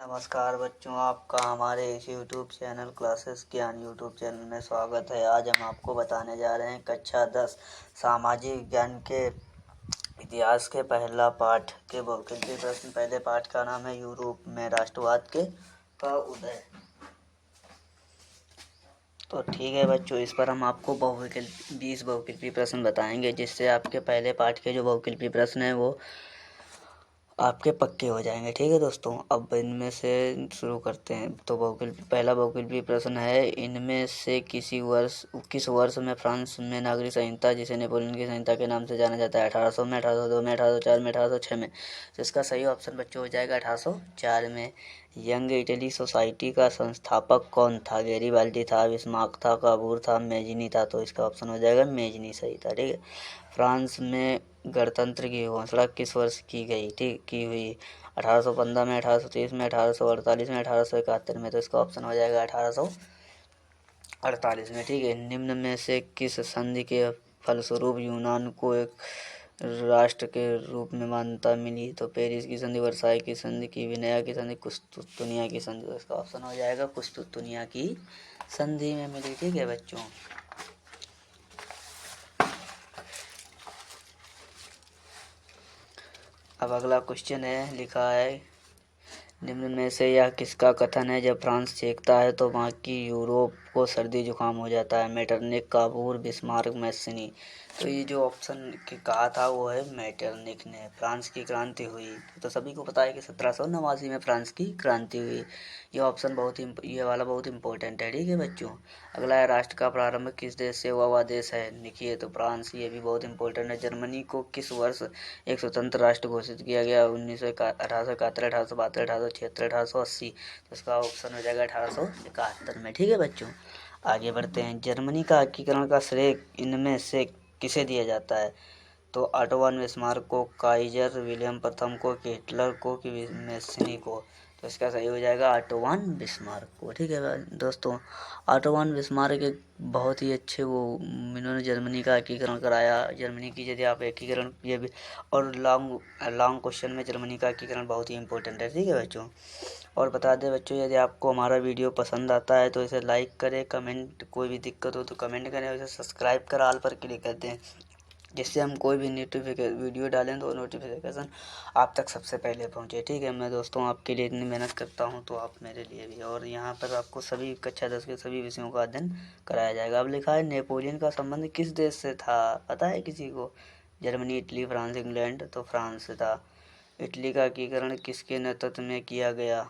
नमस्कार बच्चों, आपका हमारे इस YouTube चैनल क्लासेस ज्ञान YouTube चैनल में स्वागत है। आज हम आपको बताने जा रहे हैं कक्षा 10 सामाजिक विज्ञान के इतिहास के पहला पाठ के बहुविकल्पीय प्रश्न। पहले पाठ का नाम है यूरोप में राष्ट्रवाद का उदय। तो ठीक है बच्चों, इस पर हम आपको 20 बहुविकल्पीय प्रश्न बताएंगे, जिससे आपके पहले पाठ के जो बहुविकल्पीय प्रश्न हैं वो आपके पक्के हो जाएंगे। ठीक है दोस्तों, अब इनमें से शुरू करते हैं। तो पहला बहुविकल्पीय प्रश्न है, इनमें से किस वर्ष में फ्रांस में नागरिक संहिता, जिसे नेपोलियन की संहिता के नाम से जाना जाता है, 1800 में, 1802 में, 1804 में, 1806 में। तो इसका सही ऑप्शन बच्चों हो जाएगा 1804 में। यंग इटली सोसाइटी का संस्थापक कौन था? गैरीबाल्डी था, बिस्मार्क था, काबूर था, मेजिनी था। तो इसका ऑप्शन हो जाएगा मेजिनी सही था। ठीक है। फ्रांस में गणतंत्र की घोषणा किस वर्ष की हुई? 1815 में, 1830 में, 1848 में, 1871 में। तो इसका ऑप्शन हो जाएगा 1848 में। ठीक है। निम्न में से किस संधि के फलस्वरूप यूनान को एक राष्ट्र के रूप में मान्यता मिली? तो पेरिस की संधि, वर्साई की संधि, क्विनेया की संधि, कुस्तुतुनिया की संधि। तो इसका ऑप्शन हो जाएगा कुस्तुतुनिया की संधि में मिली। ठीक है बच्चों। अब अगला क्वेश्चन है, लिखा है, निम्न में से यह किसका कथन है, जब फ्रांस चीखता है तो बाकी यूरोप को सर्दी जुकाम हो जाता है? Metternich, Cavour, Bismarck, Mazzini. तो ये जो ऑप्शन के कहा था वो है मेटरनिक ने। फ्रांस की क्रांति हुई तो सभी को पता है कि 1789 में फ्रांस की क्रांति हुई। ये वाला बहुत इंपॉर्टेंट है। ठीक है बच्चों। अगला है, राष्ट्र का प्रारंभ किस देश से हुआ? वह देश है, लिखिए, तो फ्रांस। ये भी बहुत इंपॉर्टेंट है। जर्मनी को किस वर्ष एक स्वतंत्र राष्ट्र घोषित किया गया? 1871, 1872, 1876, 1880। तो इसका ऑप्शन हो जाएगा 1871 में। ठीक है बच्चों, आगे बढ़ते हैं। जर्मनी का एकीकरण का श्रेय इनमें से किसे दिया जाता है? तो ऑटोवन बिस्मार्क को, काइजर विलियम प्रथम को, कि हिटलर को, कि मेस्सिनी को। तो इसका सही हो जाएगा ऑटोवन बिस्मार्क को। ठीक है दोस्तों, ऑटोवन बिस्मार्क एक बहुत ही अच्छे इन्होंने जर्मनी का एकीकरण कराया। जर्मनी की यदि आप एकीकरण ये भी, और लॉन्ग क्वेश्चन में जर्मनी का एकीकरण बहुत ही इंपॉर्टेंट है। ठीक है बच्चों। और बता दें बच्चों, यदि आपको हमारा वीडियो पसंद आता है तो इसे लाइक करें, कमेंट, कोई भी दिक्कत हो तो कमेंट करें, और इसे सब्सक्राइब कर ऑल पर क्लिक कर दें, जिससे हम कोई भी वीडियो डालें तो नोटिफिकेशन आप तक सबसे पहले पहुंचे। ठीक है। मैं दोस्तों आपके लिए इतनी मेहनत करता हूं तो आप मेरे लिए भी। और यहाँ पर आपको सभी कक्षा 10 के सभी विषयों का अध्ययन कराया जाएगा। अब लिखा है, नेपोलियन का संबंध किस देश से था? पता है किसी को? Germany, Italy, France, England. तो फ्रांस से था। इटली का एकीकरण किसके नेतृत्व में किया गया?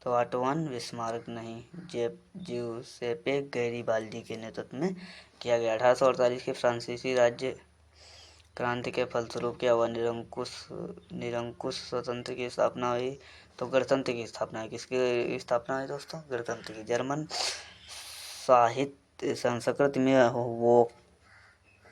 तो ऑटोवन बिस्मार्क नहीं, ज्यूसेप्पे गैरीबाल्डी के नेतृत्व में किया गया। 1848 के फ्रांसीसी राज्य क्रांति के फलस्वरूप क्या हुआ? निरंकुश स्वतंत्र की स्थापना हुई। तो गणतंत्र की स्थापना हुई। किसकी स्थापना हुई दोस्तों? गणतंत्र की। जर्मन साहित्य संस्कृत में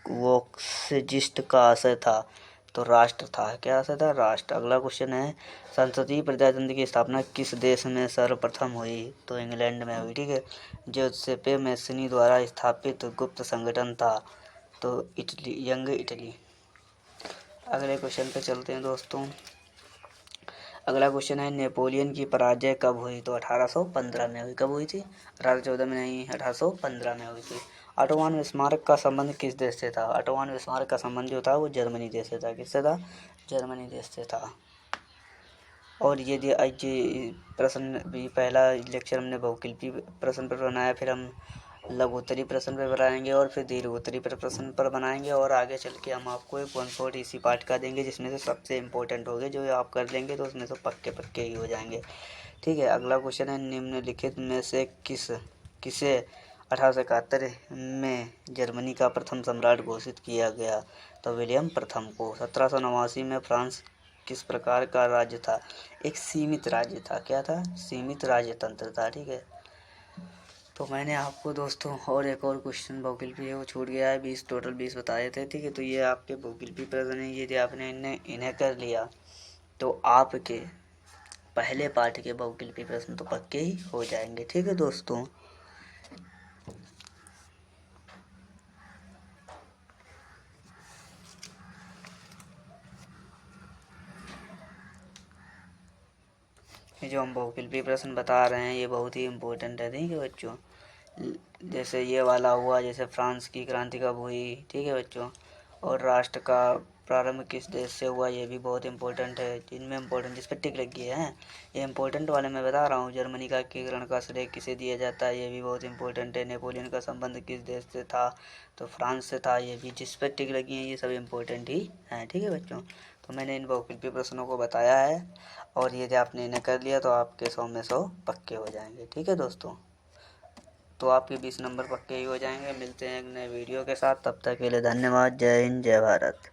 वोक्सजिस्ट का आशय था। तो राष्ट्र था। क्या आशय था? राष्ट्र। अगला क्वेश्चन है, संसदीय प्रजातंत्र की स्थापना किस देश में सर्वप्रथम हुई? तो इंग्लैंड में हुई। ठीक है। जोसेपे मैसिनी द्वारा स्थापित गुप्त संगठन था। तो यंग इटली। अगले क्वेश्चन पे चलते हैं दोस्तों। अगला क्वेश्चन है, नेपोलियन की पराजय कब हुई? तो 1815 में हुई। कब हुई थी? 1814 में नहीं, 1815 में हुई थी। ऑटोवन बिस्मार्क का संबंध किस देश से था? ऑटोवन बिस्मार्क का संबंध जो था वो जर्मनी देश से था। किससे था? जर्मनी देश से था। और यदि आज प्रश्न भी, पहला लेक्चर हमने बहुविकल्पीय प्रश्न पर बनाया, फिर हम लघुत्तरीय प्रश्न पर बनाएंगे, और फिर दीर्घोत्तरीय प्रश्न पर बनाएंगे, और आगे चल के हम आपको एक 1 शॉट इसी पार्ट का देंगे, जिसमें से सबसे इम्पोर्टेंट होंगे। जो आप कर लेंगे तो उसमें से पक्के पक्के ही हो जाएंगे। ठीक है। अगला क्वेश्चन है, निम्नलिखित में से किसे 1871 में जर्मनी का प्रथम सम्राट घोषित किया गया? तो विलियम प्रथम को। 1789 में फ्रांस किस प्रकार का राज्य था? एक सीमित राज्य था। क्या था? सीमित राज्यतंत्र था। ठीक है। तो मैंने आपको दोस्तों और एक और क्वेश्चन बहुविकल्पी है वो छूट गया है। 20 टोटल 20 बताए थे। ठीक है। तो ये आपके बहुविकल्पी प्रश्न है। यदि आपने इन्हें कर लिया तो आपके पहले पाठ के बहुविकल्पी प्रश्न तो पक्के ही हो जाएंगे। ठीक है दोस्तों। ये जो हम बहुविकल्पी प्रश्न बता रहे हैं ये बहुत ही इम्पोर्टेंट है, ठीक है बच्चों। जैसे ये वाला हुआ, जैसे फ्रांस की क्रांति कब हुई, ठीक है बच्चों। और राष्ट्र का प्रारंभ किस देश से हुआ, ये भी बहुत इंपॉर्टेंट है। जिनमें इम्पोर्टेंट जिस पर टिक लगी है ये इंपॉर्टेंट वाले मैं बता रहा हूँ। जर्मनी का एकीकरण का श्रेय किसे दिया जाता है, ये भी बहुत इंपॉर्टेंट है। नेपोलियन का संबंध किस देश से था, तो फ्रांस से था। ये भी जिस पर टिक लगी है ये सब इम्पोर्टेंट ही हैं, ठीक है बच्चों। तो मैंने इन बहुविकल्पी प्रश्नों को बताया है, और यदि आपने इन्हें कर लिया तो आपके 100 में 100 पक्के हो जाएंगे, ठीक है दोस्तों। तो आपके 20 नंबर पक्के ही हो जाएंगे। मिलते हैं एक नए वीडियो के साथ, तब तक के लिए धन्यवाद। जय हिंद, जय भारत।